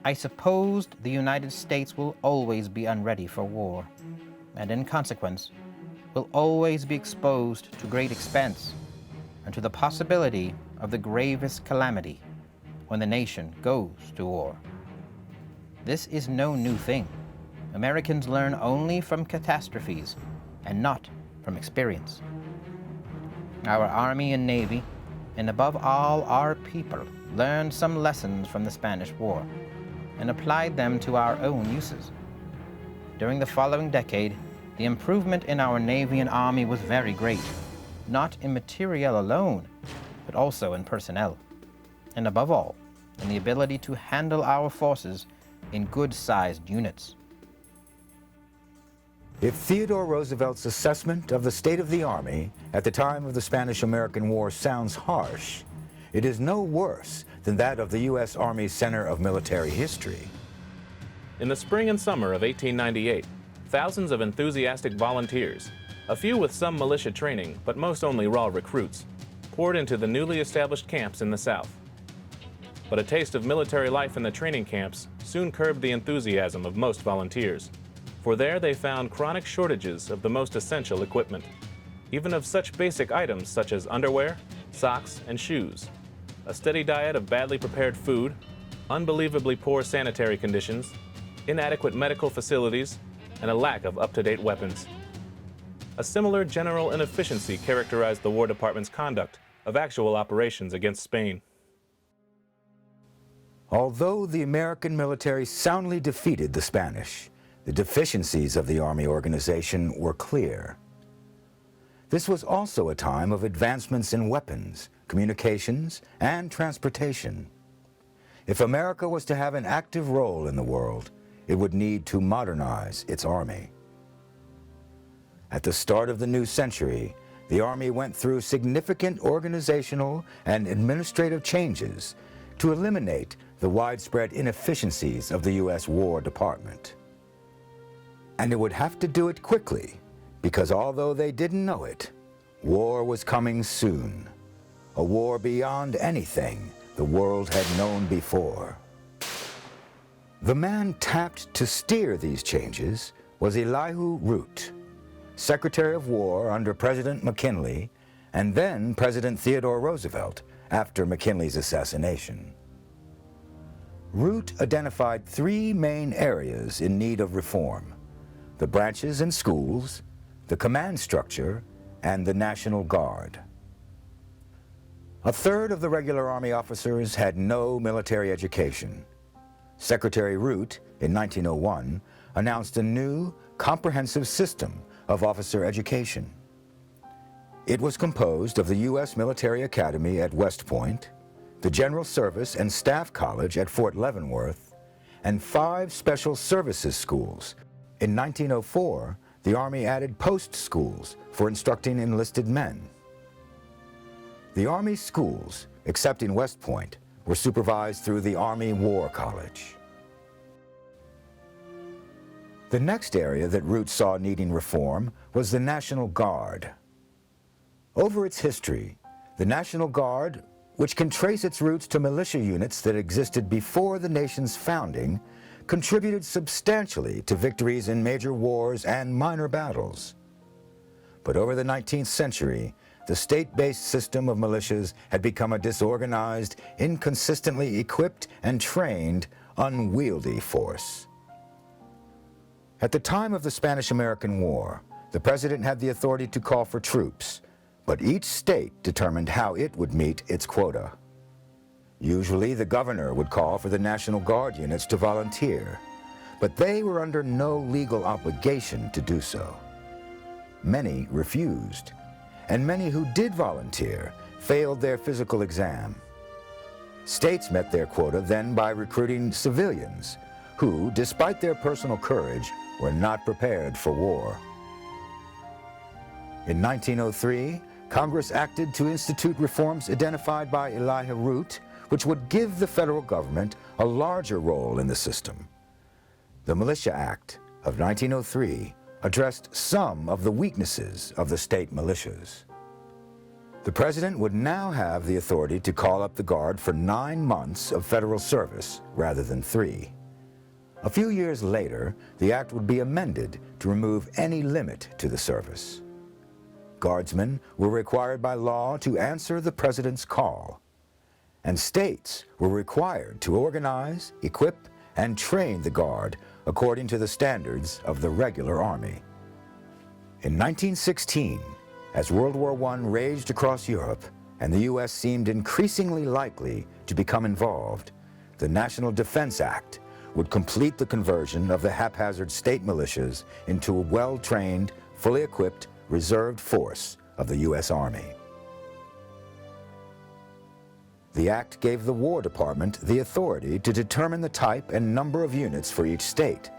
I supposed the United States will always be unready for war, and in consequence, will always be exposed to great expense and to the possibility of the gravest calamity when the nation goes to war. This is no new thing. Americans learn only from catastrophes and not from experience. Our Army and Navy, and above all our people, learned some lessons from the Spanish War and applied them to our own uses. During the following decade, the improvement in our Navy and Army was very great, not in materiel alone, but also in personnel, and above all, in the ability to handle our forces in good-sized units. If Theodore Roosevelt's assessment of the state of the Army at the time of the Spanish-American War sounds harsh, it is no worse than that of the U.S. Army Center of Military History. In the spring and summer of 1898, thousands of enthusiastic volunteers, a few with some militia training, but most only raw recruits, poured into the newly established camps in the South. But a taste of military life in the training camps soon curbed the enthusiasm of most volunteers, for there they found chronic shortages of the most essential equipment, even of such basic items such as underwear, socks, and shoes, a steady diet of badly prepared food, unbelievably poor sanitary conditions, inadequate medical facilities, and a lack of up-to-date weapons. A similar general inefficiency characterized the War Department's conduct of actual operations against Spain. Although the American military soundly defeated the Spanish, the deficiencies of the Army organization were clear. This was also a time of advancements in weapons, communications, and transportation. If America was to have an active role in the world, it would need to modernize its Army. At the start of the new century, the Army went through significant organizational and administrative changes to eliminate the widespread inefficiencies of the U.S. War Department. And it would have to do it quickly, because although they didn't know it, war was coming soon. A war beyond anything the world had known before. The man tapped to steer these changes was Elihu Root, Secretary of War under President McKinley and then President Theodore Roosevelt after McKinley's assassination. Root identified three main areas in need of reform: the branches and schools, the command structure, and the National Guard. A third of the regular Army officers had no military education. Secretary Root, in 1901, announced a new, comprehensive system of officer education. It was composed of the U.S. Military Academy at West Point, the General Service and Staff College at Fort Leavenworth, and 5 special services schools. In 1904, the Army added post schools for instructing enlisted men. The Army schools, except in West Point, were supervised through the Army War College. The next area that Root saw needing reform was the National Guard. Over its history, the National Guard, which can trace its roots to militia units that existed before the nation's founding, contributed substantially to victories in major wars and minor battles. But over the 19th century, the state-based system of militias had become a disorganized, inconsistently equipped and trained, unwieldy force. At the time of the Spanish-American War, the president had the authority to call for troops, but each state determined how it would meet its quota. Usually, the governor would call for the National Guard units to volunteer, but they were under no legal obligation to do so. Many refused, and many who did volunteer failed their physical exam. States met their quota then by recruiting civilians who, despite their personal courage, were not prepared for war. In 1903, Congress acted to institute reforms identified by Elihu Root, which would give the federal government a larger role in the system. The Militia Act of 1903 addressed some of the weaknesses of the state militias. The President would now have the authority to call up the Guard for 9 months of federal service rather than 3. A few years later, the act would be amended to remove any limit to the service. Guardsmen were required by law to answer the President's call, and states were required to organize, equip, and train the Guard according to the standards of the regular Army. In 1916, as World War I raged across Europe and the U.S. seemed increasingly likely to become involved, the National Defense Act would complete the conversion of the haphazard state militias into a well-trained, fully equipped, reserved force of the U.S. Army. The act gave the War Department the authority to determine the type and number of units for each state,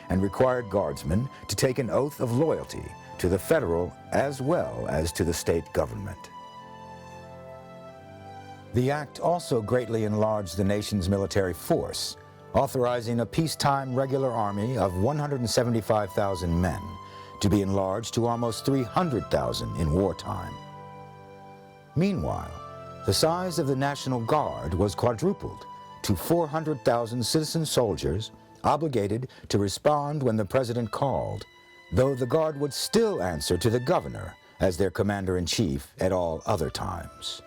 and required Guardsmen to take an oath of loyalty to the federal as well as to the state government. The act also greatly enlarged the nation's military force, authorizing a peacetime regular army of 175,000 men to be enlarged to almost 300,000 in wartime. Meanwhile, the size of the National Guard was quadrupled to 400,000 citizen soldiers obligated to respond when the President called, though the Guard would still answer to the Governor as their commander-in-chief at all other times.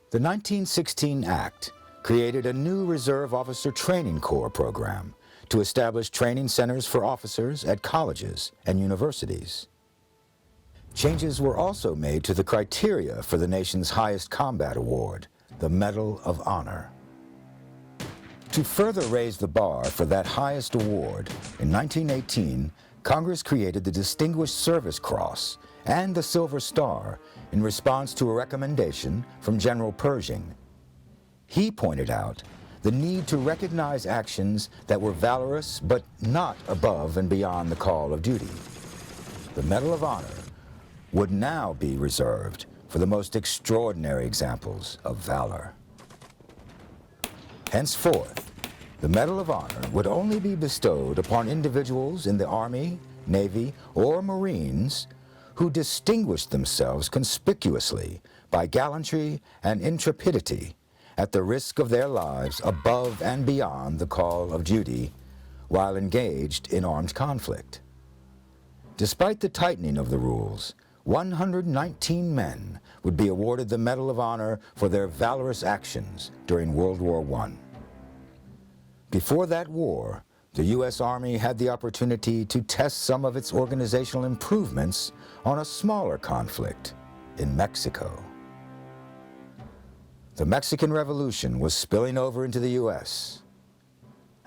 The 1916 Act created a new Reserve Officer Training Corps program to establish training centers for officers at colleges and universities. Changes were also made to the criteria for the nation's highest combat award, the Medal of Honor. To further raise the bar for that highest award, in 1918, Congress created the Distinguished Service Cross and the Silver Star in response to a recommendation from General Pershing. He pointed out the need to recognize actions that were valorous but not above and beyond the call of duty. The Medal of Honor would now be reserved for the most extraordinary examples of valor. Henceforth, the Medal of Honor would only be bestowed upon individuals in the Army, Navy, or Marines who distinguished themselves conspicuously by gallantry and intrepidity at the risk of their lives above and beyond the call of duty while engaged in armed conflict. Despite the tightening of the rules, 119 men would be awarded the Medal of Honor for their valorous actions during World War I. Before that war, the U.S. Army had the opportunity to test some of its organizational improvements on a smaller conflict in Mexico. The Mexican Revolution was spilling over into the U.S.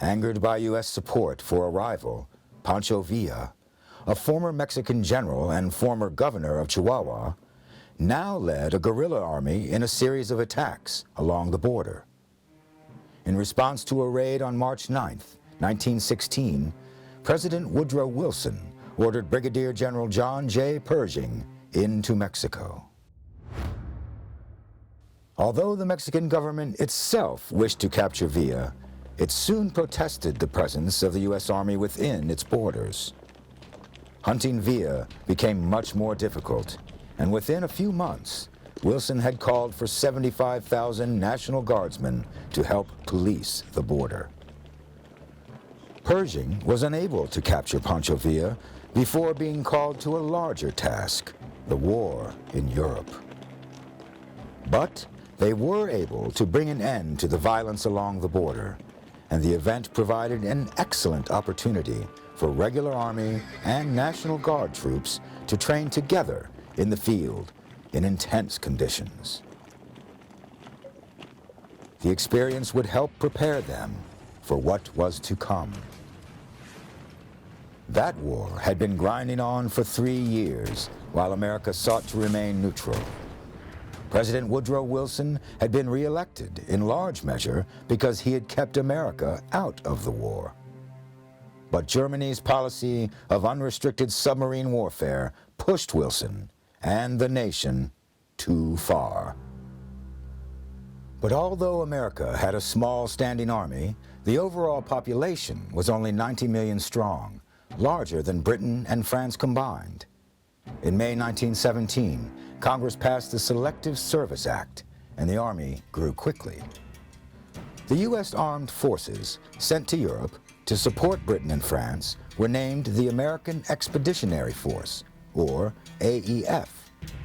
Angered by U.S. support for a rival, Pancho Villa, a former Mexican general and former governor of Chihuahua, now led a guerrilla army in a series of attacks along the border. In response to a raid on March 9, 1916, President Woodrow Wilson ordered Brigadier General John J. Pershing into Mexico. Although the Mexican government itself wished to capture Villa, it soon protested the presence of the U.S. Army within its borders. Hunting Villa became much more difficult, and within a few months, Wilson had called for 75,000 National Guardsmen to help police the border. Pershing was unable to capture Pancho Villa before being called to a larger task, the war in Europe. But they were able to bring an end to the violence along the border, and the event provided an excellent opportunity for regular Army and National Guard troops to train together in the field in intense conditions. The experience would help prepare them for what was to come. That war had been grinding on for 3 years while America sought to remain neutral. President Woodrow Wilson had been re-elected in large measure because he had kept America out of the war. But Germany's policy of unrestricted submarine warfare pushed Wilson and the nation too far. But although America had a small standing army, the overall population was only 90 million strong, larger than Britain and France combined. In May 1917, Congress passed the Selective Service Act, and the Army grew quickly. The U.S. Armed Forces sent to Europe to support Britain and France were named the American Expeditionary Force, or AEF,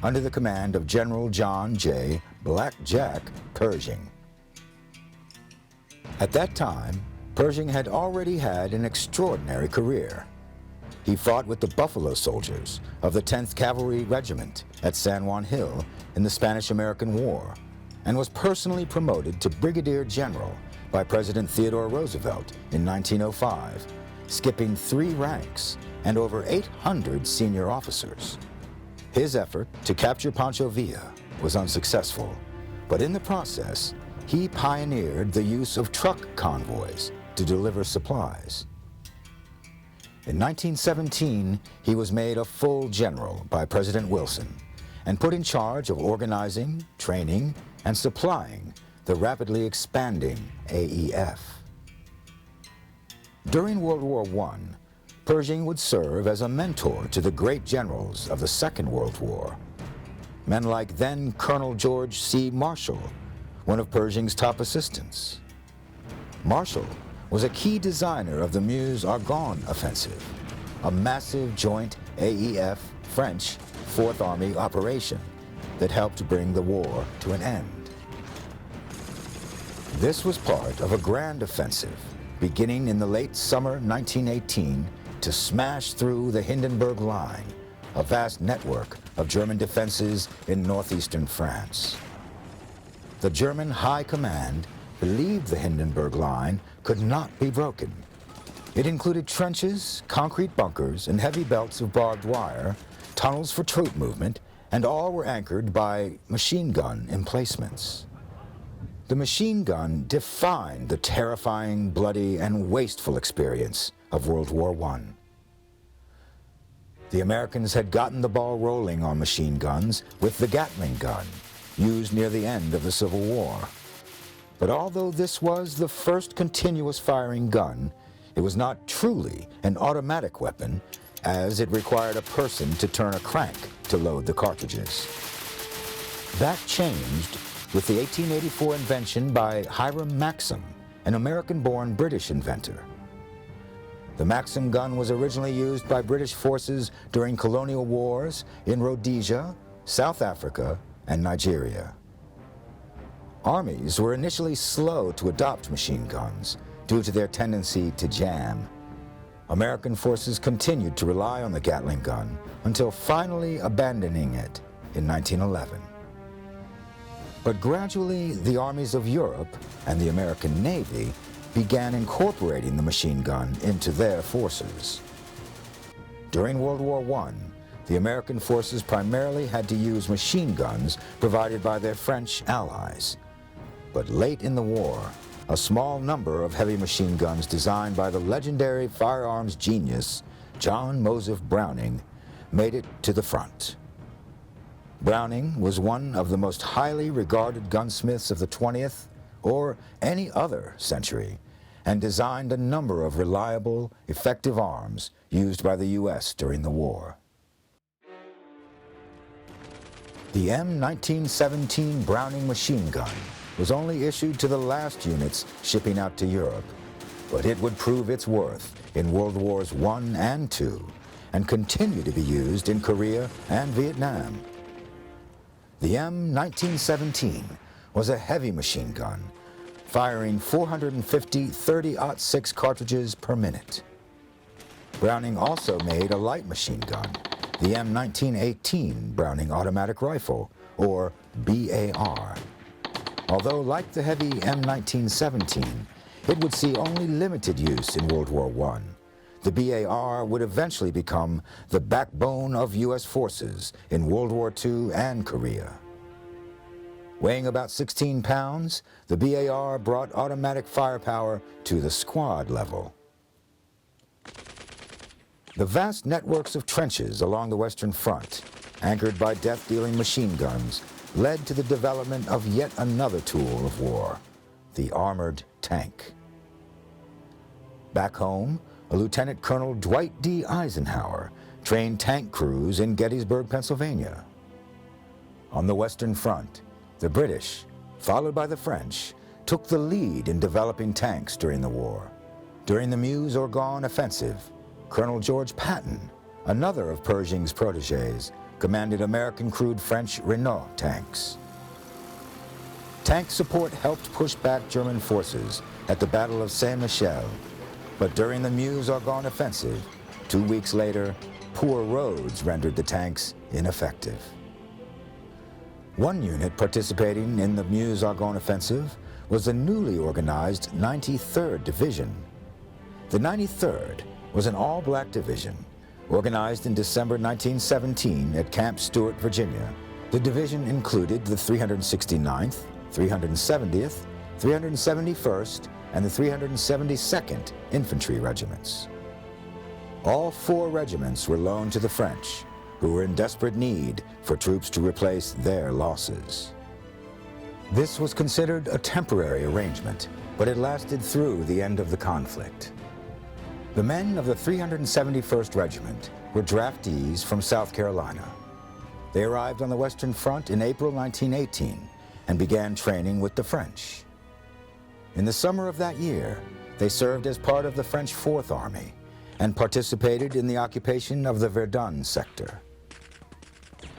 under the command of General John J. Black Jack Pershing. At that time, Pershing had already had an extraordinary career. He fought with the Buffalo Soldiers of the 10th Cavalry Regiment at San Juan Hill in the Spanish-American War, and was personally promoted to Brigadier General by President Theodore Roosevelt in 1905, skipping 3 ranks and over 800 senior officers. His effort to capture Pancho Villa was unsuccessful, but in the process, he pioneered the use of truck convoys to deliver supplies. In 1917, he was made a full general by President Wilson and put in charge of organizing, training, and supplying the rapidly expanding AEF. During World War I, Pershing would serve as a mentor to the great generals of the Second World War. Men like then Colonel George C. Marshall, one of Pershing's top assistants. Marshall was a key designer of the Meuse-Argonne offensive, a massive joint AEF French Fourth Army operation that helped bring the war to an end. This was part of a grand offensive beginning in the late summer 1918 to smash through the Hindenburg Line, a vast network of German defenses in northeastern France. The German High Command believed the Hindenburg Line could not be broken. It included trenches, concrete bunkers, and heavy belts of barbed wire, tunnels for troop movement, and all were anchored by machine gun emplacements. The machine gun defined the terrifying, bloody, and wasteful experience of World War I. The Americans had gotten the ball rolling on machine guns with the Gatling gun, used near the end of the Civil War. But although this was the first continuous firing gun, it was not truly an automatic weapon, as it required a person to turn a crank to load the cartridges. That changed with the 1884 invention by Hiram Maxim, an American-born British inventor. The Maxim gun was originally used by British forces during colonial wars in Rhodesia, South Africa, and Nigeria. Armies were initially slow to adopt machine guns due to their tendency to jam. American forces continued to rely on the Gatling gun until finally abandoning it in 1911. But gradually, the armies of Europe and the American Navy began incorporating the machine gun into their forces. During World War I, the American forces primarily had to use machine guns provided by their French allies. But late in the war, a small number of heavy machine guns designed by the legendary firearms genius John Moseph Browning made it to the front. Browning was one of the most highly regarded gunsmiths of the 20th or any other century, and designed a number of reliable, effective arms used by the U.S. during the war. The M1917 Browning machine gun was only issued to the last units shipping out to Europe, but it would prove its worth in World Wars I and II, and continue to be used in Korea and Vietnam. The M1917 was a heavy machine gun, firing 450 .30-06 cartridges per minute. Browning also made a light machine gun, the M1918 Browning automatic rifle, or BAR. Although, like the heavy M1917, it would see only limited use in World War I, the BAR would eventually become the backbone of U.S. forces in World War II and Korea. Weighing about 16 pounds, the BAR brought automatic firepower to the squad level. The vast networks of trenches along the Western Front, anchored by death-dealing machine guns, led to the development of yet another tool of war, the armored tank. Back home, Lieutenant Colonel Dwight D. Eisenhower trained tank crews in Gettysburg, Pennsylvania. On the Western Front, the British, followed by the French, took the lead in developing tanks during the war. During the Meuse-Argonne offensive, Colonel George Patton, another of Pershing's protégés, commanded American-crewed French Renault tanks. Tank support helped push back German forces at the Battle of Saint-Michel, but during the Meuse-Argonne offensive, 2 weeks later, poor roads rendered the tanks ineffective. One unit participating in the Meuse-Argonne offensive was the newly organized 93rd Division. The 93rd was an all-black division organized in December 1917 at Camp Stewart, Virginia. The division included the 369th, 370th, 371st, and the 372nd Infantry Regiments. All 4 regiments were loaned to the French, who were in desperate need for troops to replace their losses. This was considered a temporary arrangement, but it lasted through the end of the conflict. The men of the 371st Regiment were draftees from South Carolina. They arrived on the Western Front in April 1918 and began training with the French. In the summer of that year, they served as part of the French Fourth Army and participated in the occupation of the Verdun sector.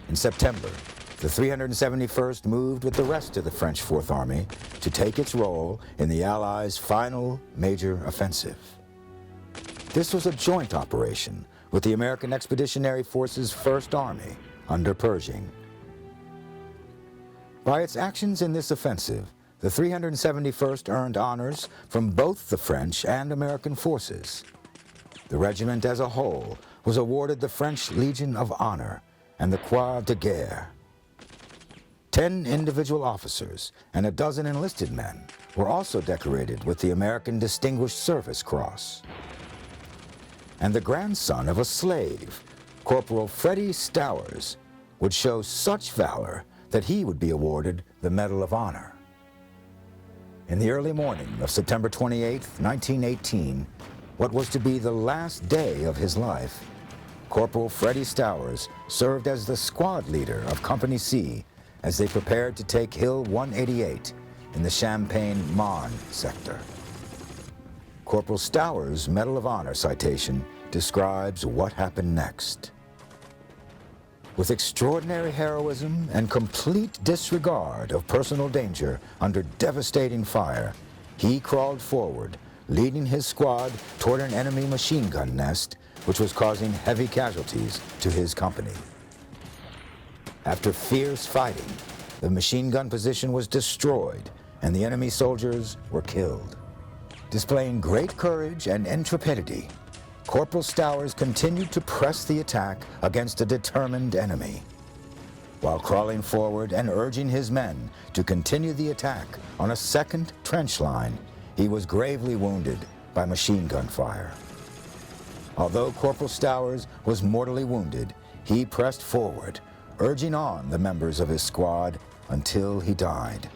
In September, the 371st moved with the rest of the French Fourth Army to take its role in the Allies' final major offensive. This was a joint operation with the American Expeditionary Force's First Army under Pershing. By its actions in this offensive, the 371st earned honors from both the French and American forces. The regiment as a whole was awarded the French Legion of Honor and the Croix de Guerre. 10 individual officers and a dozen enlisted men were also decorated with the American Distinguished Service Cross. And the grandson of a slave, Corporal Freddie Stowers, would show such valor that he would be awarded the Medal of Honor. In the early morning of September 28, 1918, what was to be the last day of his life, Corporal Freddie Stowers served as the squad leader of Company C as they prepared to take Hill 188 in the Champagne-Marne sector. Corporal Stowers' Medal of Honor citation describes what happened next. With extraordinary heroism and complete disregard of personal danger under devastating fire, he crawled forward, leading his squad toward an enemy machine gun nest, which was causing heavy casualties to his company. After fierce fighting, the machine gun position was destroyed and the enemy soldiers were killed. Displaying great courage and intrepidity, Corporal Stowers continued to press the attack against a determined enemy. While crawling forward and urging his men to continue the attack on a second trench line, he was gravely wounded by machine gun fire. Although Corporal Stowers was mortally wounded, he pressed forward, urging on the members of his squad until he died.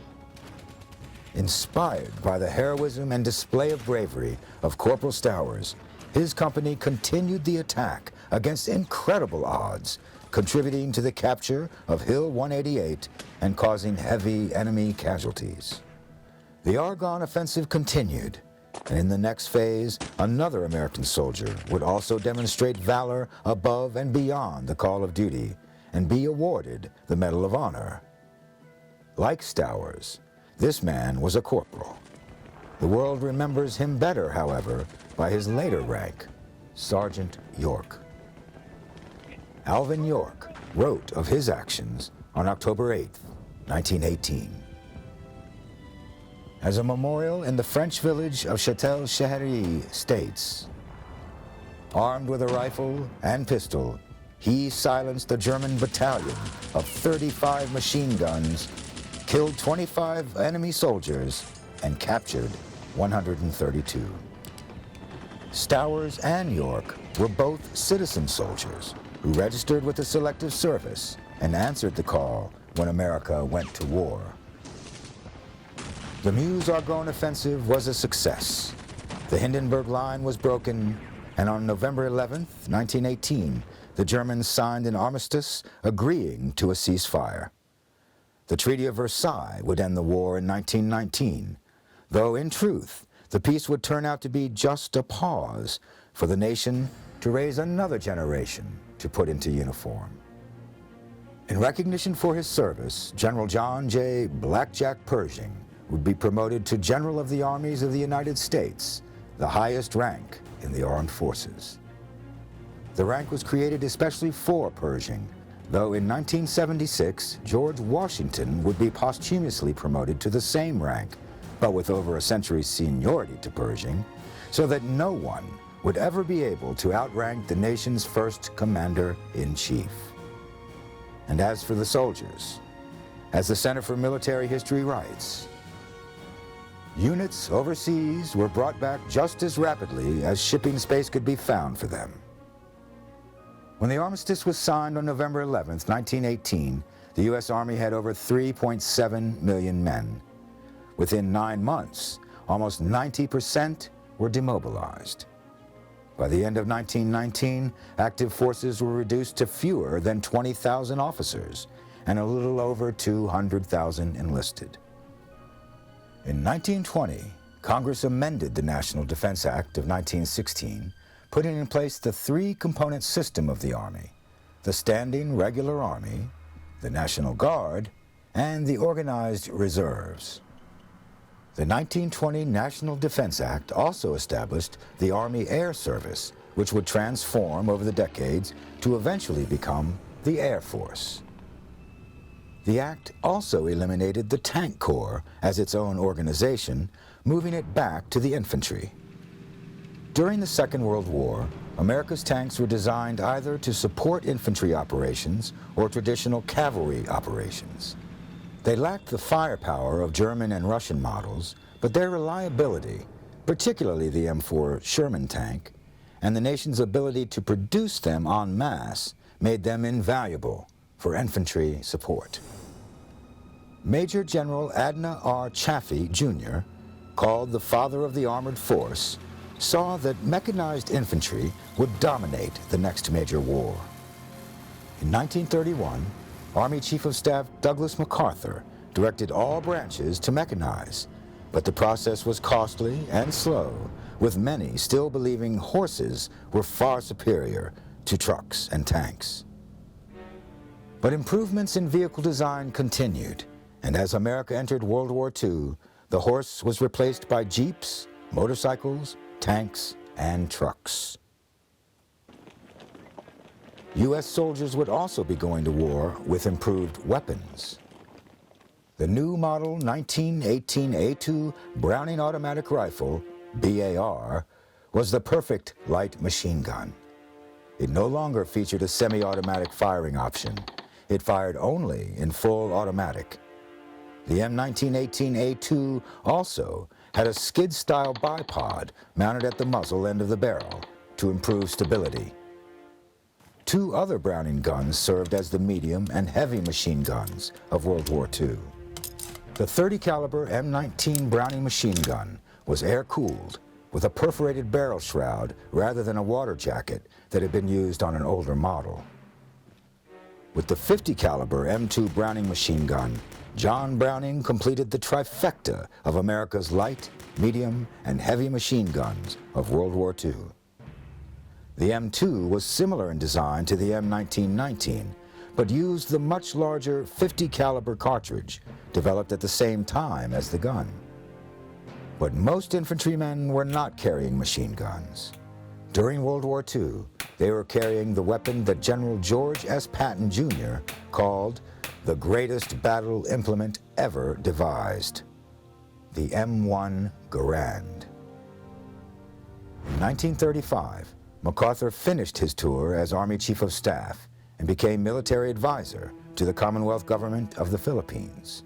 Inspired by the heroism and display of bravery of Corporal Stowers, his company continued the attack against incredible odds, contributing to the capture of Hill 188 and causing heavy enemy casualties. The Argonne offensive continued, and in the next phase, another American soldier would also demonstrate valor above and beyond the call of duty and be awarded the Medal of Honor. Like Stowers, this man was a corporal. The world remembers him better, however, by his later rank, Sergeant York. Alvin York wrote of his actions on October 8, 1918. As a memorial in the French village of Châtel-Chehery states, armed with a rifle and pistol, he silenced a German battalion of 35 machine guns, killed 25 enemy soldiers, and captured 132. Stowers and York were both citizen soldiers who registered with the Selective Service and answered the call when America went to war. The Meuse-Argonne offensive was a success. The Hindenburg Line was broken, and on November 11, 1918, the Germans signed an armistice agreeing to a ceasefire. The Treaty of Versailles would end the war in 1919, though in truth, the peace would turn out to be just a pause for the nation to raise another generation to put into uniform. In recognition for his service, General John J. Blackjack Pershing would be promoted to General of the Armies of the United States, the highest rank in the armed forces. The rank was created especially for Pershing, though in 1976, George Washington would be posthumously promoted to the same rank, but with over a century's seniority to Pershing, so that no one would ever be able to outrank the nation's first commander-in-chief. And as for the soldiers, as the Center for Military History writes, units overseas were brought back just as rapidly as shipping space could be found for them. When the armistice was signed on November 11, 1918, the U.S. Army had over 3.7 million men. Within 9 months, almost 90% were demobilized. By the end of 1919, active forces were reduced to fewer than 20,000 officers and a little over 200,000 enlisted. In 1920, Congress amended the National Defense Act of 1916, putting in place the three-component system of the Army: the Standing Regular Army, the National Guard, and the Organized Reserves. The 1920 National Defense Act also established the Army Air Service, which would transform over the decades to eventually become the Air Force. The act also eliminated the Tank Corps as its own organization, moving it back to the infantry. During the Second World War, America's tanks were designed either to support infantry operations or traditional cavalry operations. They lacked the firepower of German and Russian models, but their reliability, particularly the M4 Sherman tank, and the nation's ability to produce them en masse made them invaluable for infantry support. Major General Adna R. Chaffee, Jr., called the father of the armored force, saw that mechanized infantry would dominate the next major war. In 1931, Army Chief of Staff Douglas MacArthur directed all branches to mechanize, but the process was costly and slow, with many still believing horses were far superior to trucks and tanks. But improvements in vehicle design continued, and as America entered World War II, the horse was replaced by jeeps, motorcycles, tanks, and trucks. U.S. soldiers would also be going to war with improved weapons. The new model 1918A2 Browning automatic rifle, BAR, was the perfect light machine gun. It no longer featured a semi-automatic firing option. It fired only in full automatic. The M1918A2 also had a skid-style bipod mounted at the muzzle end of the barrel to improve stability. Two other Browning guns served as the medium and heavy machine guns of World War II. The 30 caliber M19 Browning machine gun was air-cooled with a perforated barrel shroud rather than a water jacket that had been used on an older model. With the 50 caliber M2 Browning machine gun, John Browning completed the trifecta of America's light, medium, and heavy machine guns of World War II. The M2 was similar in design to the M1919, but used the much larger 50 caliber cartridge developed at the same time as the gun. But most infantrymen were not carrying machine guns. During World War II, they were carrying the weapon that General George S. Patton, Jr. called the greatest battle implement ever devised, the M1 Garand. In 1935, MacArthur finished his tour as Army Chief of Staff and became military advisor to the Commonwealth Government of the Philippines.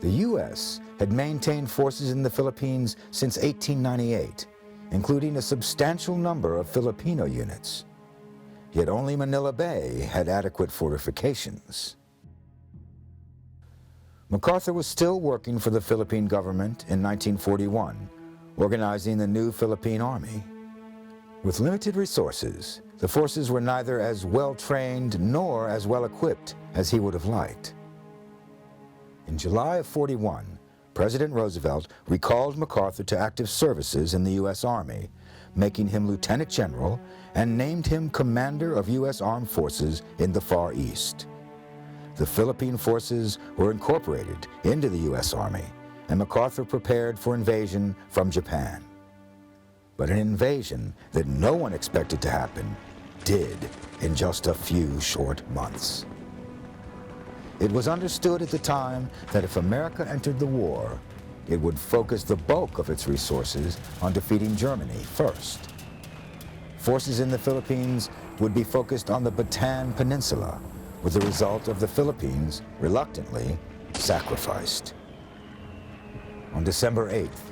The U.S. had maintained forces in the Philippines since 1898, including a substantial number of Filipino units. Yet only Manila Bay had adequate fortifications. MacArthur was still working for the Philippine government in 1941, organizing the new Philippine Army. With limited resources, the forces were neither as well trained nor as well equipped as he would have liked. In July of '41, President Roosevelt recalled MacArthur to active services in the U.S. Army, making him Lieutenant General and named him Commander of U.S. Armed Forces in the Far East. The Philippine forces were incorporated into the U.S. Army, and MacArthur prepared for invasion from Japan. But an invasion that no one expected to happen did in just a few short months. It was understood at the time that if America entered the war, it would focus the bulk of its resources on defeating Germany first. Forces in the Philippines would be focused on the Bataan Peninsula, with the result of the Philippines, reluctantly, sacrificed. On December 8th,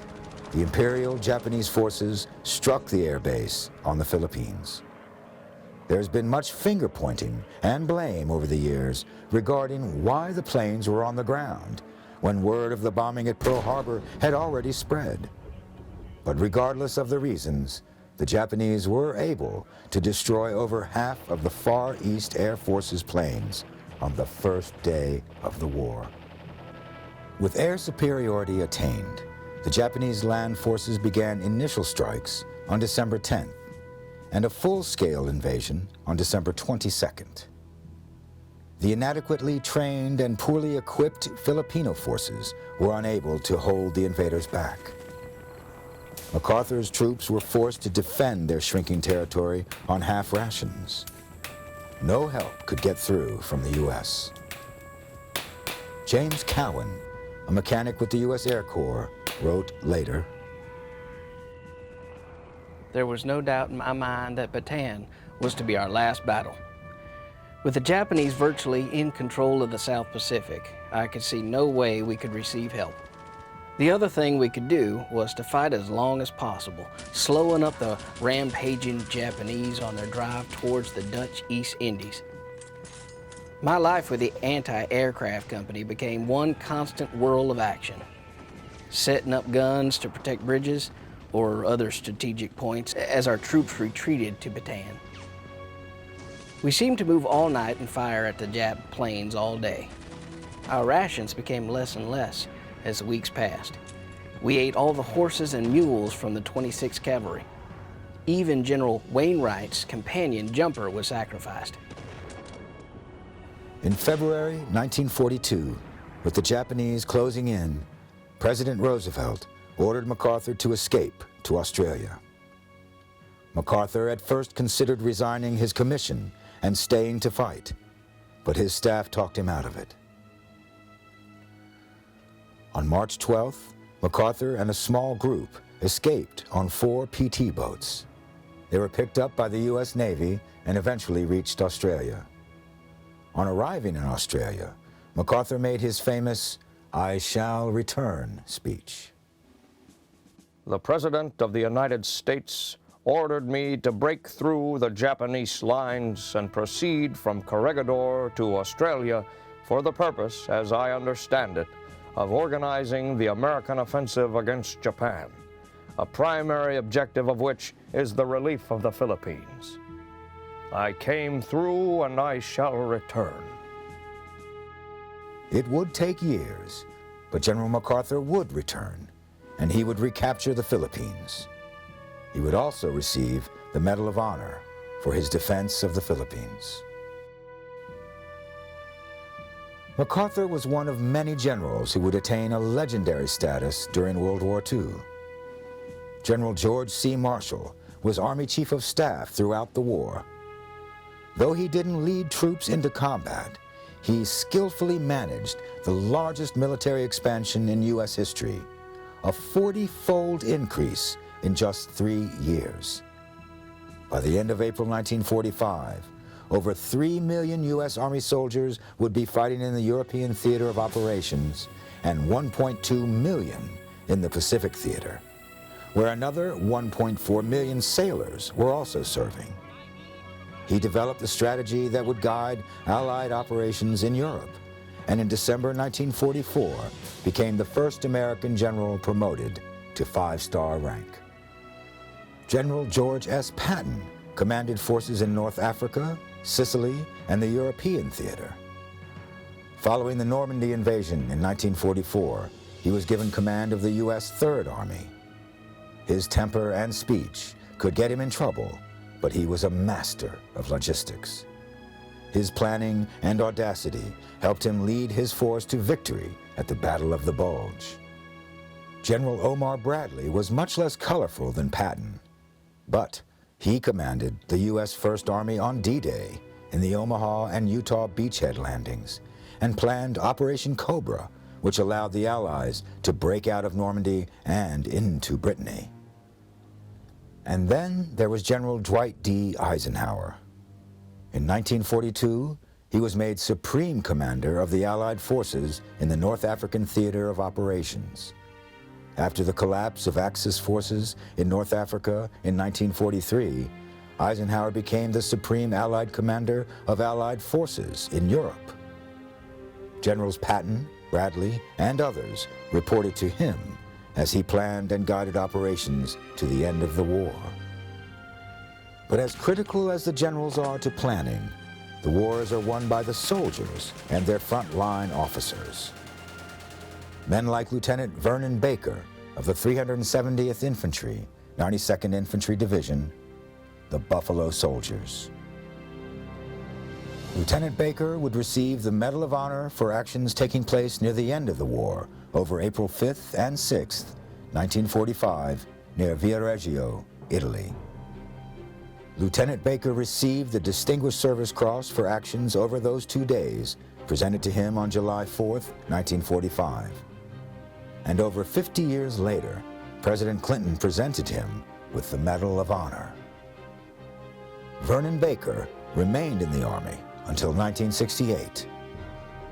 the Imperial Japanese forces struck the air base on the Philippines. There's been much finger-pointing and blame over the years regarding why the planes were on the ground when word of the bombing at Pearl Harbor had already spread. But regardless of the reasons, the Japanese were able to destroy over half of the Far East Air Force's planes on the first day of the war. With air superiority attained, the Japanese land forces began initial strikes on December 10th and a full-scale invasion on December 22nd. The inadequately trained and poorly equipped Filipino forces were unable to hold the invaders back. MacArthur's troops were forced to defend their shrinking territory on half rations. No help could get through from the U.S. James Cowan, a mechanic with the U.S. Air Corps, wrote later, "There was no doubt in my mind that Bataan was to be our last battle. With the Japanese virtually in control of the South Pacific, I could see no way we could receive help. The other thing we could do was to fight as long as possible, slowing up the rampaging Japanese on their drive towards the Dutch East Indies. My life with the anti-aircraft company became one constant whirl of action, setting up guns to protect bridges or other strategic points as our troops retreated to Bataan. We seemed to move all night and fire at the Jap planes all day. Our rations became less and less as the weeks passed. We ate all the horses and mules from the 26th Cavalry. Even General Wainwright's companion jumper was sacrificed." In February 1942, with the Japanese closing in, President Roosevelt ordered MacArthur to escape to Australia. MacArthur at first considered resigning his commission and staying to fight, but his staff talked him out of it. On March 12th, MacArthur and a small group escaped on 4 PT boats. They were picked up by the U.S. Navy and eventually reached Australia. On arriving in Australia, MacArthur made his famous "I shall return" speech. "The President of the United States ordered me to break through the Japanese lines and proceed from Corregidor to Australia for the purpose, as I understand it, of organizing the American offensive against Japan, a primary objective of which is the relief of the Philippines. I came through and I shall return." It would take years, but General MacArthur would return, and he would recapture the Philippines. He would also receive the Medal of Honor for his defense of the Philippines. MacArthur was one of many generals who would attain a legendary status during World War II. General George C. Marshall was Army Chief of Staff throughout the war. Though he didn't lead troops into combat, he skillfully managed the largest military expansion in U.S. history, a 40-fold increase in just 3 years. By the end of April 1945, over 3 million U.S. Army soldiers would be fighting in the European theater of operations and 1.2 million in the Pacific theater, where another 1.4 million sailors were also serving. He developed a strategy that would guide Allied operations in Europe, and in December 1944 became the first American general promoted to 5-star rank. General George S. Patton commanded forces in North Africa, Sicily, and the European theater. Following the Normandy invasion in 1944, he was given command of the U.S. Third Army. His temper and speech could get him in trouble, but he was a master of logistics. His planning and audacity helped him lead his force to victory at the Battle of the Bulge. General Omar Bradley was much less colorful than Patton, but he commanded the U.S. First Army on D-Day in the Omaha and Utah beachhead landings and planned Operation Cobra, which allowed the Allies to break out of Normandy and into Brittany. And then there was General Dwight D. Eisenhower. In 1942, he was made Supreme Commander of the Allied forces in the North African Theater of Operations. After the collapse of Axis forces in North Africa in 1943, Eisenhower became the Supreme Allied Commander of Allied forces in Europe. Generals Patton, Bradley, and others reported to him as he planned and guided operations to the end of the war. But as critical as the generals are to planning, the wars are won by the soldiers and their frontline officers. Men like Lieutenant Vernon Baker of the 370th Infantry, 92nd Infantry Division, the Buffalo Soldiers. Lieutenant Baker would receive the Medal of Honor for actions taking place near the end of the war over April 5th and 6th, 1945, near Viareggio, Italy. Lieutenant Baker received the Distinguished Service Cross for actions over those 2 days, presented to him on July 4th, 1945. And over 50 years later, President Clinton presented him with the Medal of Honor. Vernon Baker remained in the Army until 1968.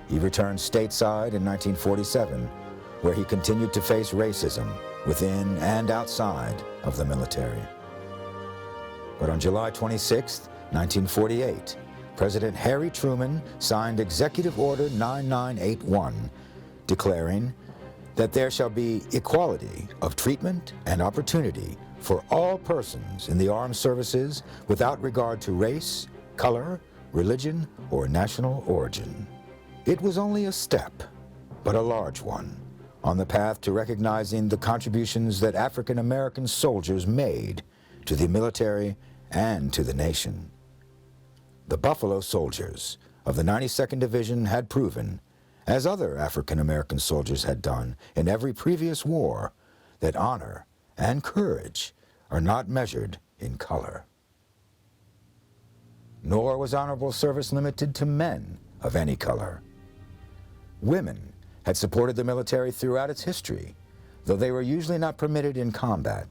He returned stateside in 1947, where he continued to face racism within and outside of the military. But on July 26, 1948, President Harry Truman signed Executive Order 9981, declaring that there shall be equality of treatment and opportunity for all persons in the armed services without regard to race, color, religion, or national origin. It was only a step, but a large one, on the path to recognizing the contributions that African American soldiers made to the military and to the nation. The Buffalo Soldiers of the 92nd Division had proven, as other African American soldiers had done in every previous war, that honor and courage are not measured in color. Nor was honorable service limited to men of any color. Women had supported the military throughout its history, though they were usually not permitted in combat.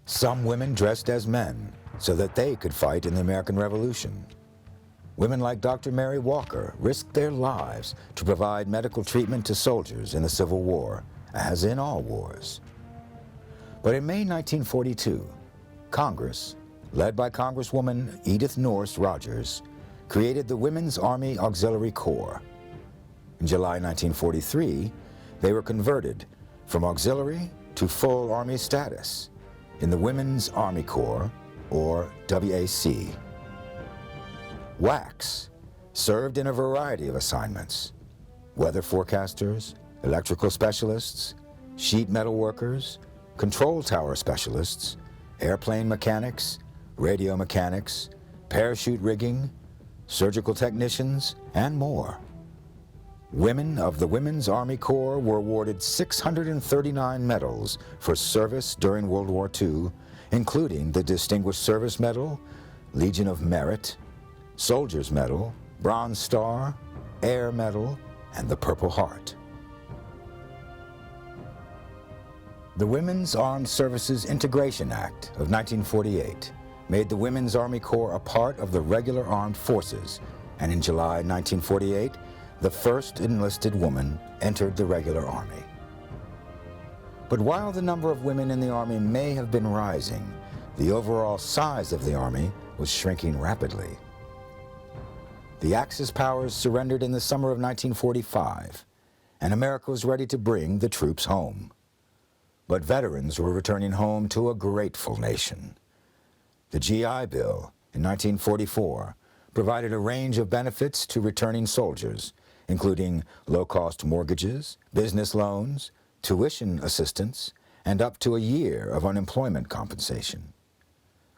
Some women dressed as men so that they could fight in the American Revolution. Women like Dr. Mary Walker risked their lives to provide medical treatment to soldiers in the Civil War, as in all wars. But in May 1942, Congress, led by Congresswoman Edith Norris Rogers, created the Women's Army Auxiliary Corps. In July 1943, they were converted from auxiliary to full Army status in the Women's Army Corps, or WAC. WACs served in a variety of assignments: weather forecasters, electrical specialists, sheet metal workers, control tower specialists, airplane mechanics, radio mechanics, parachute rigging, surgical technicians, and more. Women of the Women's Army Corps were awarded 639 medals for service during World War II, including the Distinguished Service Medal, Legion of Merit, Soldier's Medal, Bronze Star, Air Medal, and the Purple Heart. The Women's Armed Services Integration Act of 1948 made the Women's Army Corps a part of the regular armed forces, and in July 1948, the first enlisted woman entered the regular army. But while the number of women in the Army may have been rising, the overall size of the Army was shrinking rapidly. The Axis powers surrendered in the summer of 1945, and America was ready to bring the troops home. But veterans were returning home to a grateful nation. The GI Bill in 1944 provided a range of benefits to returning soldiers, including low-cost mortgages, business loans, tuition assistance, and up to a year of unemployment compensation.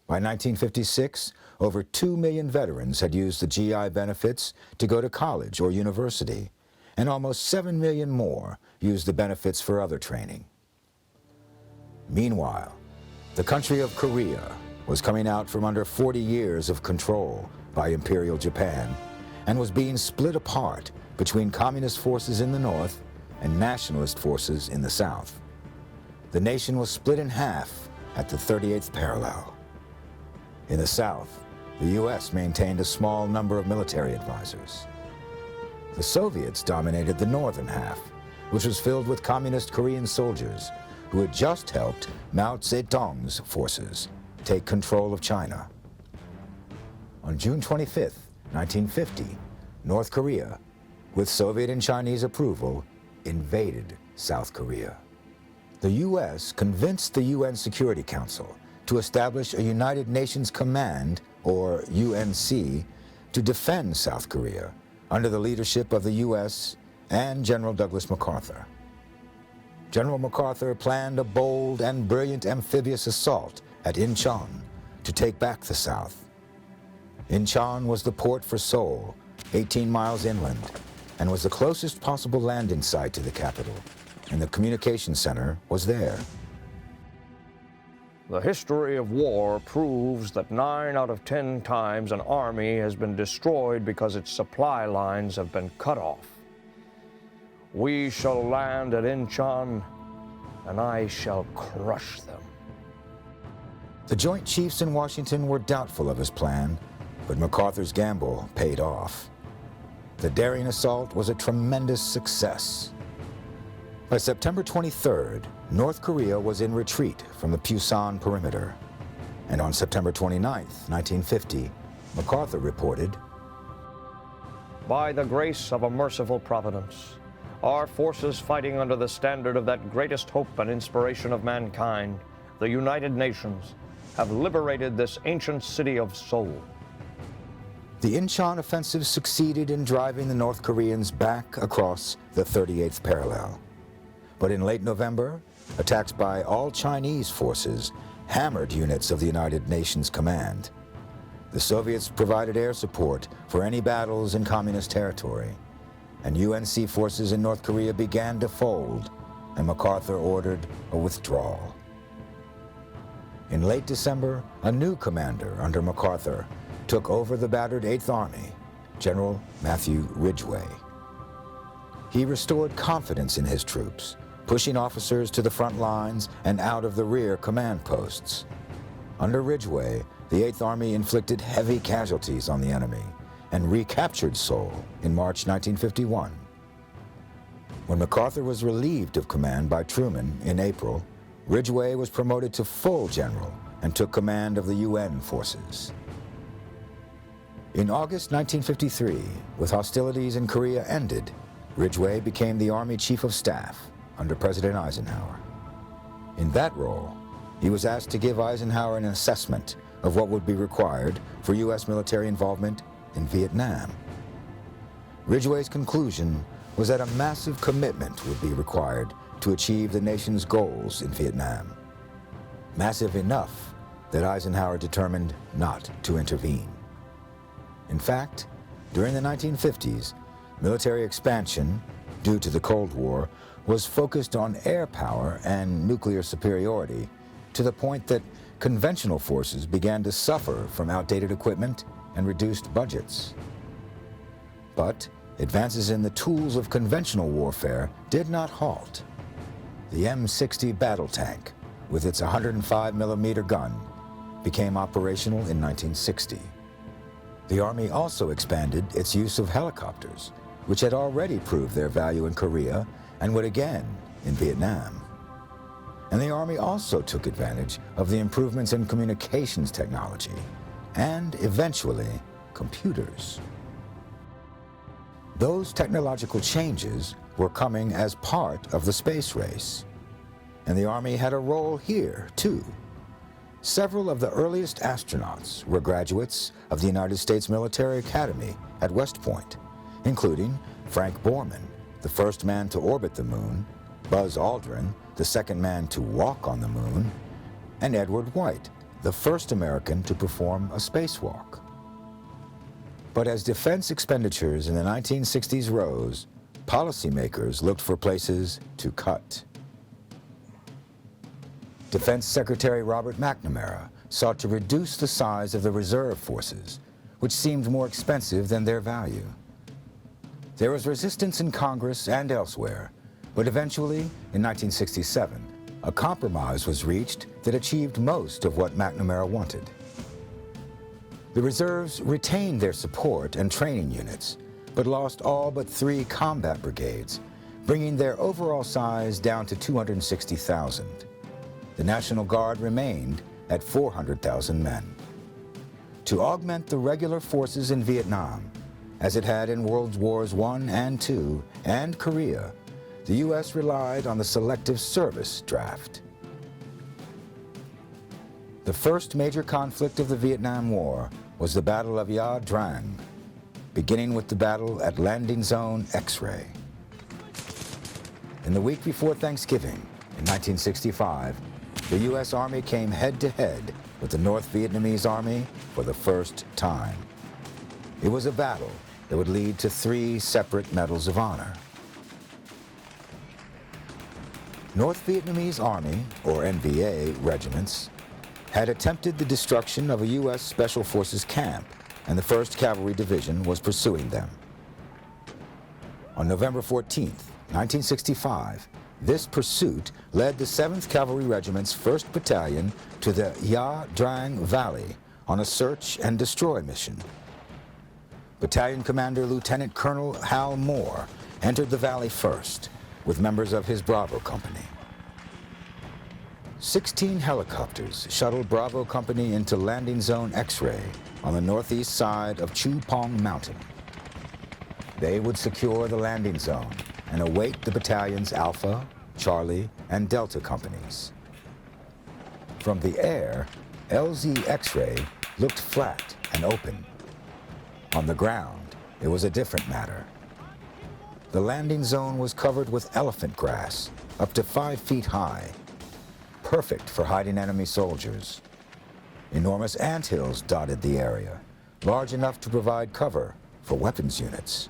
By 1956, over 2 million veterans had used the GI benefits to go to college or university, and almost 7 million more used the benefits for other training. Meanwhile, the country of Korea was coming out from under 40 years of control by Imperial Japan and was being split apart between communist forces in the north and nationalist forces in the south. The nation was split in half at the 38th parallel. In the south, the U.S. maintained a small number of military advisors. The Soviets dominated the northern half, which was filled with communist Korean soldiers who had just helped Mao Zedong's forces take control of China. On June 25, 1950, North Korea, with Soviet and Chinese approval, invaded South Korea. The U.S. convinced the UN Security Council to establish a United Nations Command, or UNC, to defend South Korea under the leadership of the U.S. and General Douglas MacArthur. General MacArthur planned a bold and brilliant amphibious assault at Incheon to take back the South. Incheon was the port for Seoul, 18 miles inland, and was the closest possible landing site to the capital, and the communication center was there. The history of war proves that 9 out of 10 times an army has been destroyed because its supply lines have been cut off. We shall land at Incheon, and I shall crush them. The Joint Chiefs in Washington were doubtful of his plan, but MacArthur's gamble paid off. The daring assault was a tremendous success. By September 23rd, North Korea was in retreat from the Pusan perimeter. And on September 29th, 1950, MacArthur reported, "By the grace of a merciful providence, our forces fighting under the standard of that greatest hope and inspiration of mankind, the United Nations, have liberated this ancient city of Seoul." The Incheon offensive succeeded in driving the North Koreans back across the 38th parallel. But in late November, attacks by all Chinese forces hammered units of the United Nations Command. The Soviets provided air support for any battles in communist territory, and UNC forces in North Korea began to fold, and MacArthur ordered a withdrawal. In late December, a new commander under MacArthur took over the battered 8th Army, General Matthew Ridgway. He restored confidence in his troops, pushing officers to the front lines and out of the rear command posts. Under Ridgway, the 8th Army inflicted heavy casualties on the enemy and recaptured Seoul in March 1951. When MacArthur was relieved of command by Truman in April, Ridgway was promoted to full general and took command of the UN forces. In August 1953, with hostilities in Korea ended, Ridgway became the Army Chief of Staff under President Eisenhower. In that role, he was asked to give Eisenhower an assessment of what would be required for U.S. military involvement in Vietnam. Ridgway's conclusion was that a massive commitment would be required to achieve the nation's goals in Vietnam. Massive enough that Eisenhower determined not to intervene. In fact, during the 1950s, military expansion, due to the Cold War, was focused on air power and nuclear superiority, to the point that conventional forces began to suffer from outdated equipment and reduced budgets. But advances in the tools of conventional warfare did not halt. The M60 battle tank, with its 105mm gun, became operational in 1960. The Army also expanded its use of helicopters, which had already proved their value in Korea and would again in Vietnam. And the Army also took advantage of the improvements in communications technology and, eventually, computers. Those technological changes were coming as part of the space race. and the Army had a role here, too. Several of the earliest astronauts were graduates of the United States Military Academy at West Point, including Frank Borman, the first man to orbit the moon, Buzz Aldrin, the second man to walk on the moon, and Edward White, the first American to perform a spacewalk. But as defense expenditures in the 1960s rose, policymakers looked for places to cut. Defense Secretary Robert McNamara sought to reduce the size of the reserve forces, which seemed more expensive than their value. There was resistance in Congress and elsewhere, but eventually, in 1967, a compromise was reached that achieved most of what McNamara wanted. The reserves retained their support and training units, but lost all but 3 combat brigades, bringing their overall size down to 260,000. The National Guard remained at 400,000 men. To augment the regular forces in Vietnam, as it had in World Wars I and II and Korea, the U.S. relied on the Selective Service Draft. The first major conflict of the Vietnam War was the Battle of Ya Drang, beginning with the battle at Landing Zone X-Ray. In the week before Thanksgiving, in 1965, the U.S. Army came head-to-head with the North Vietnamese Army for the first time. It was a battle that would lead to 3 separate Medals of Honor. North Vietnamese Army, or NVA, regiments had attempted the destruction of a U.S. Special Forces camp, and the 1st Cavalry Division was pursuing them. On November 14th, 1965, this pursuit led the 7th Cavalry Regiment's 1st Battalion to the Ya Drang Valley on a search and destroy mission. Battalion Commander Lieutenant Colonel Hal Moore entered the valley first with members of his Bravo Company. 16 helicopters shuttled Bravo Company into Landing Zone X-Ray on the northeast side of Chu Pong Mountain. They would secure the landing zone and await the battalion's Alpha, Charlie, and Delta companies. From the air, LZ X-Ray looked flat and open. On the ground, it was a different matter. The landing zone was covered with elephant grass, up to 5 feet high, perfect for hiding enemy soldiers. Enormous anthills dotted the area, large enough to provide cover for weapons units.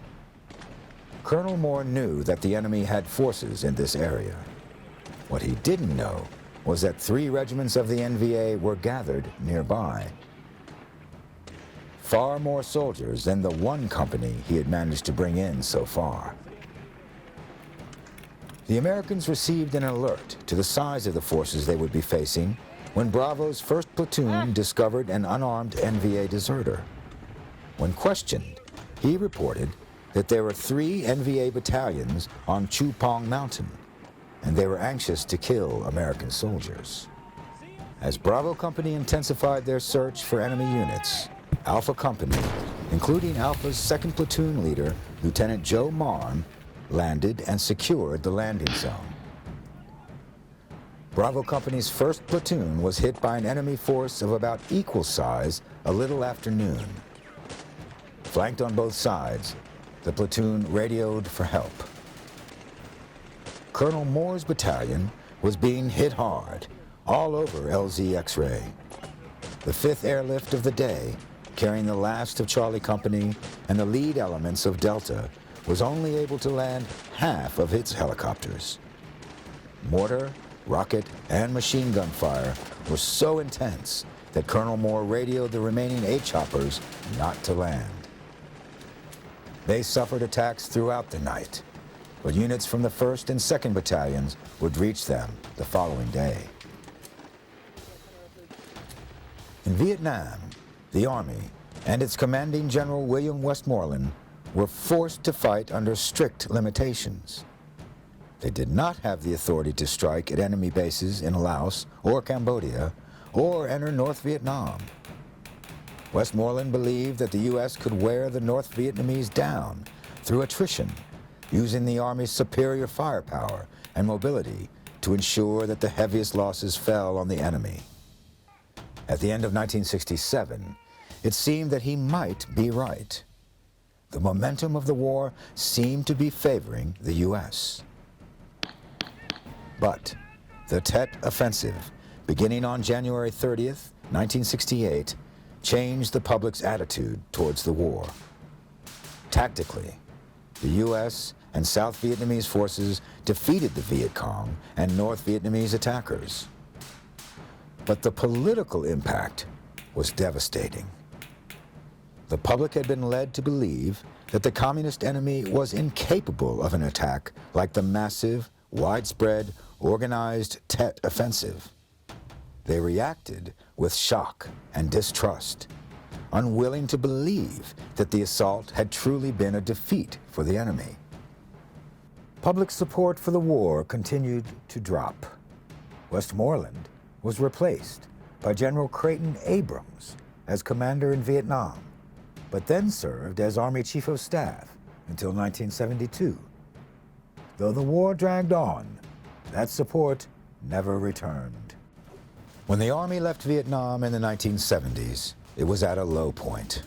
Colonel Moore knew that the enemy had forces in this area. What he didn't know was that 3 regiments of the NVA were gathered nearby. Far more soldiers than the 1 company he had managed to bring in so far. The Americans received an alert to the size of the forces they would be facing when Bravo's 1st platoon discovered an unarmed NVA deserter. When questioned, he reported that there were 3 NVA battalions on Chu Pong Mountain, and they were anxious to kill American soldiers. As Bravo Company intensified their search for enemy units, Alpha Company, including Alpha's 2nd platoon leader, Lieutenant Joe Marm, landed and secured the landing zone. Bravo Company's 1st platoon was hit by an enemy force of about equal size a little after noon. Flanked on both sides, the platoon radioed for help. Colonel Moore's battalion was being hit hard, all over LZ X-Ray. The 5th airlift of the day, carrying the last of Charlie Company and the lead elements of Delta, was only able to land half of its helicopters. Mortar, rocket, and machine gun fire were so intense that Colonel Moore radioed the remaining 8 choppers not to land. They suffered attacks throughout the night, but units from the 1st and 2nd battalions would reach them the following day. In Vietnam, the Army and its commanding General William Westmoreland were forced to fight under strict limitations. They did not have the authority to strike at enemy bases in Laos or Cambodia or enter North Vietnam. Westmoreland believed that the U.S. could wear the North Vietnamese down through attrition, using the Army's superior firepower and mobility to ensure that the heaviest losses fell on the enemy. At the end of 1967, it seemed that he might be right. The momentum of the war seemed to be favoring the U.S. But the Tet Offensive, beginning on January 30th, 1968, changed the public's attitude towards the war. Tactically, the U.S. and South Vietnamese forces defeated the Viet Cong and North Vietnamese attackers. But the political impact was devastating. The public had been led to believe that the communist enemy was incapable of an attack like the massive, widespread, organized Tet Offensive. They reacted with shock and distrust, unwilling to believe that the assault had truly been a defeat for the enemy. Public support for the war continued to drop. Westmoreland was replaced by General Creighton Abrams as commander in Vietnam, but then served as Army Chief of Staff until 1972. Though the war dragged on, that support never returned. When the Army left Vietnam in the 1970s, it was at a low point.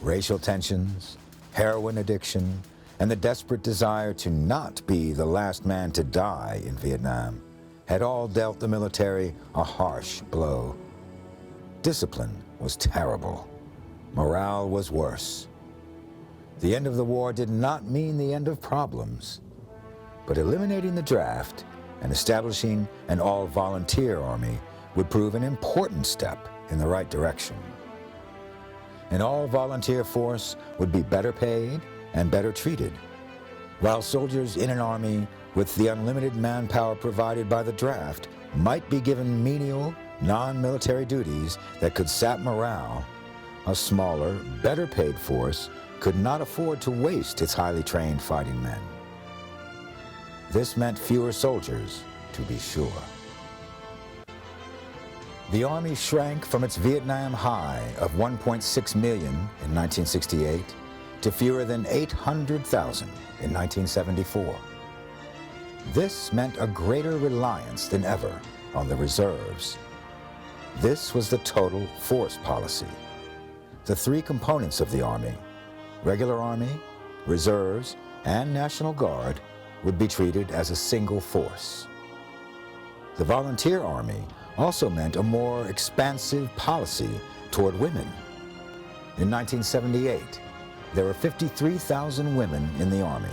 Racial tensions, heroin addiction, and the desperate desire to not be the last man to die in Vietnam had all dealt the military a harsh blow. Discipline was terrible. Morale was worse. The end of the war did not mean the end of problems, but eliminating the draft and establishing an all-volunteer army would prove an important step in the right direction. An all-volunteer force would be better paid and better treated, while soldiers in an army with the unlimited manpower provided by the draft might be given menial, non-military duties that could sap morale. A smaller, better-paid force could not afford to waste its highly trained fighting men. This meant fewer soldiers, to be sure. The Army shrank from its Vietnam high of 1.6 million in 1968 to fewer than 800,000 in 1974. This meant a greater reliance than ever on the reserves. This was the total force policy. The three components of the Army, regular Army, reserves, and National Guard, would be treated as a single force. The Volunteer Army also meant a more expansive policy toward women. In 1978, there were 53,000 women in the Army.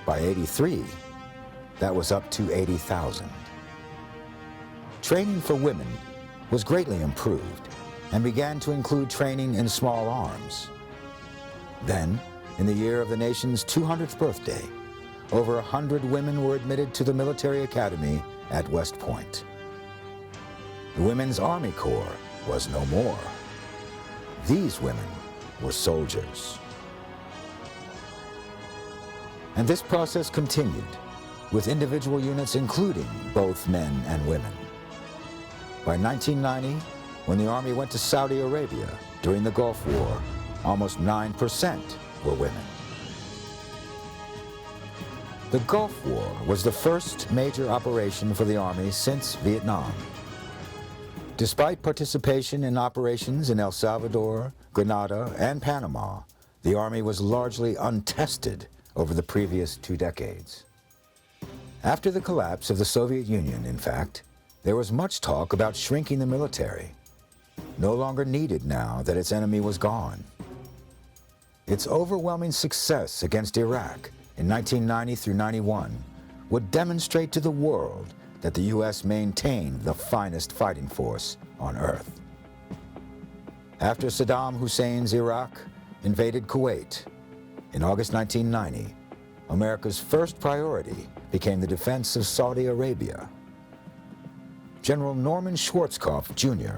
By '83, that was up to 80,000. Training for women was greatly improved and began to include training in small arms. Then, in the year of the nation's 200th birthday, over 100 women were admitted to the military academy at West Point. The Women's Army Corps was no more. These women were soldiers. And this process continued, with individual units including both men and women. By 1990, when the Army went to Saudi Arabia during the Gulf War, almost 9% were women. The Gulf War was the first major operation for the Army since Vietnam. Despite participation in operations in El Salvador, Grenada, and Panama, the Army was largely untested over the previous 2 decades. After the collapse of the Soviet Union, in fact, there was much talk about shrinking the military, no longer needed now that its enemy was gone. Its overwhelming success against Iraq in 1990 through 91 would demonstrate to the world that the U.S. maintained the finest fighting force on earth. After Saddam Hussein's Iraq invaded Kuwait in August 1990, America's first priority became the defense of Saudi Arabia. General Norman Schwarzkopf, Jr.,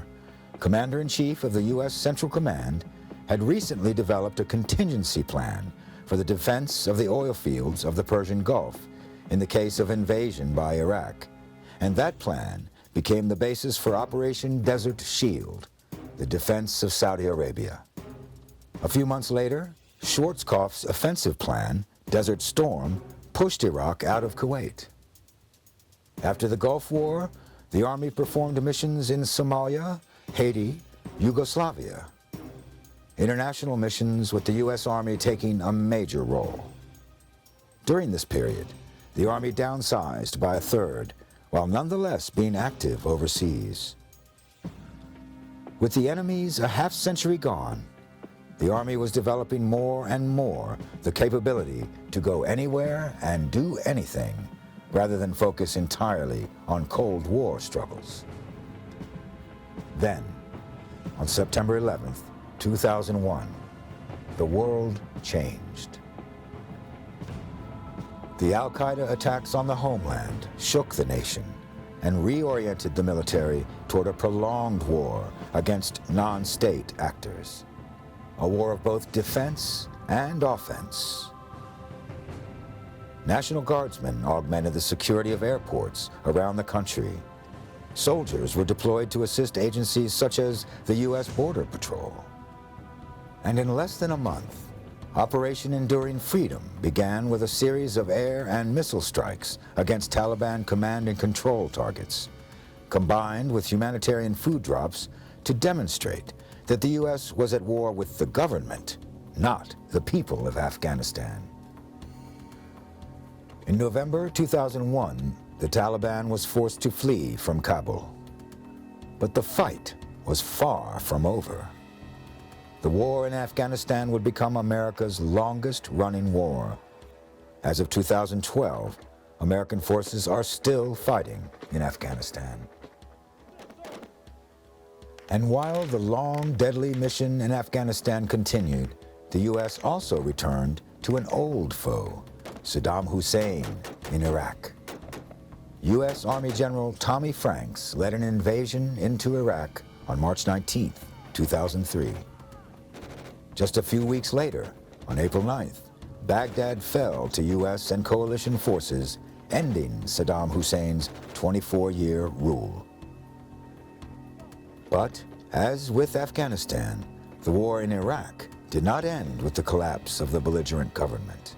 Commander-in-Chief of the U.S. Central Command, had recently developed a contingency plan for the defense of the oil fields of the Persian Gulf in the case of invasion by Iraq, and that plan became the basis for Operation Desert Shield, the defense of Saudi Arabia. A few months later, Schwarzkopf's offensive plan, Desert Storm, pushed Iraq out of Kuwait. After the Gulf War, the Army performed missions in Somalia, Haiti, Yugoslavia. International missions with the U.S. Army taking a major role. During this period, the Army downsized by a third, while nonetheless being active overseas. With the enemies a half-century gone, the Army was developing more and more the capability to go anywhere and do anything, rather than focus entirely on Cold War struggles. Then, on September 11th, 2001, the world changed. The Al-Qaeda attacks on the homeland shook the nation and reoriented the military toward a prolonged war against non-state actors. A war of both defense and offense. National Guardsmen augmented the security of airports around the country. Soldiers were deployed to assist agencies such as the U.S. Border Patrol. And in less than a month, Operation Enduring Freedom began with a series of air and missile strikes against Taliban command and control targets, combined with humanitarian food drops to demonstrate that the U.S. was at war with the government, not the people of Afghanistan. In November 2001, the Taliban was forced to flee from Kabul. But the fight was far from over. The war in Afghanistan would become America's longest-running war. As of 2012, American forces are still fighting in Afghanistan. And while the long, deadly mission in Afghanistan continued, the U.S. also returned to an old foe, Saddam Hussein in Iraq. U.S. Army General Tommy Franks led an invasion into Iraq on March 19, 2003. Just a few weeks later, on April 9th, Baghdad fell to U.S. and coalition forces, ending Saddam Hussein's 24-year rule. But, as with Afghanistan, the war in Iraq did not end with the collapse of the belligerent government.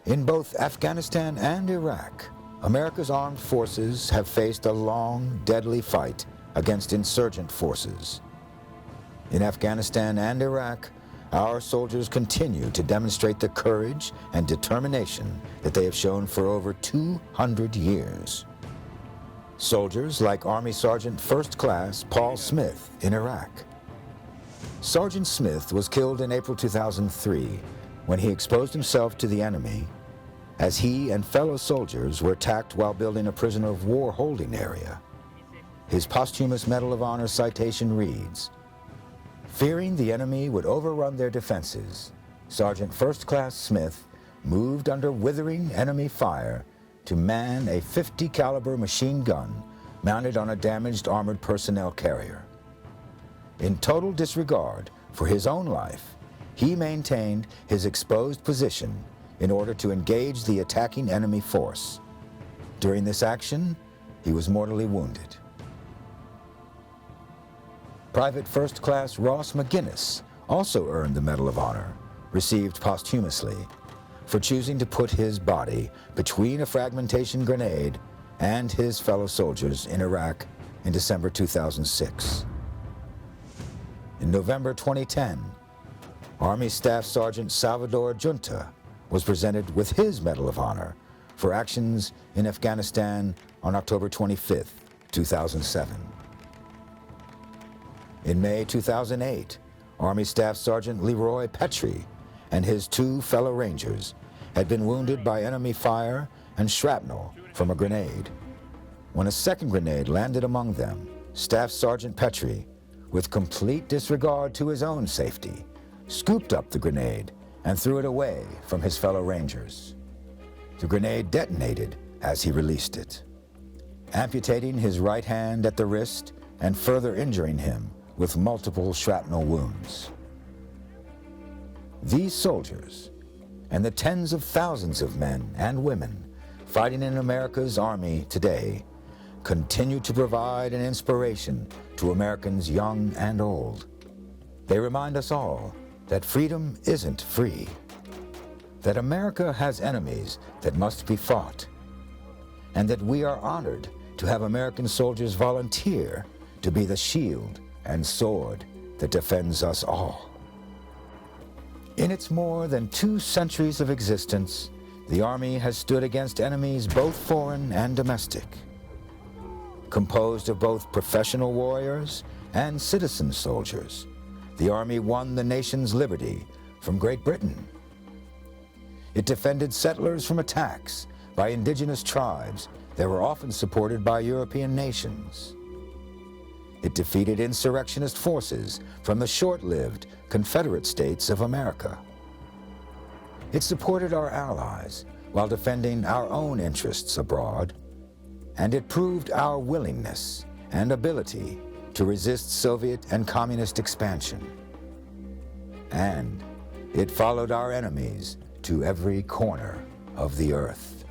In both Afghanistan and Iraq, America's armed forces have faced a long, deadly fight against insurgent forces. In Afghanistan and Iraq, our soldiers continue to demonstrate the courage and determination that they have shown for over 200 years. Soldiers like Army Sergeant First Class Paul Smith in Iraq. Sergeant Smith was killed in April 2003 when he exposed himself to the enemy as he and fellow soldiers were attacked while building a prisoner of war holding area. His posthumous Medal of Honor citation reads, "Fearing the enemy would overrun their defenses, Sergeant First Class Smith moved under withering enemy fire to man a .50 caliber machine gun mounted on a damaged armored personnel carrier. In total disregard for his own life, he maintained his exposed position in order to engage the attacking enemy force. During this action, he was mortally wounded." Private First Class Ross McGinnis also earned the Medal of Honor, received posthumously, for choosing to put his body between a fragmentation grenade and his fellow soldiers in Iraq in December 2006. In November 2010, Army Staff Sergeant Salvador Junta was presented with his Medal of Honor for actions in Afghanistan on October 25, 2007. In May 2008, Army Staff Sergeant Leroy Petrie and his 2 fellow Rangers had been wounded by enemy fire and shrapnel from a grenade. When a second grenade landed among them, Staff Sergeant Petrie, with complete disregard to his own safety, scooped up the grenade and threw it away from his fellow Rangers. The grenade detonated as he released it, amputating his right hand at the wrist and further injuring him with multiple shrapnel wounds. These soldiers, and the tens of thousands of men and women fighting in America's Army today, continue to provide an inspiration to Americans young and old. They remind us all that freedom isn't free, that America has enemies that must be fought, and that we are honored to have American soldiers volunteer to be the shield and sword that defends us all. In its more than 2 centuries of existence, the Army has stood against enemies both foreign and domestic. Composed of both professional warriors and citizen soldiers, the Army won the nation's liberty from Great Britain. It defended settlers from attacks by indigenous tribes that were often supported by European nations. It defeated insurrectionist forces from the short-lived Confederate States of America. It supported our allies while defending our own interests abroad, and it proved our willingness and ability to resist Soviet and communist expansion. And it followed our enemies to every corner of the earth.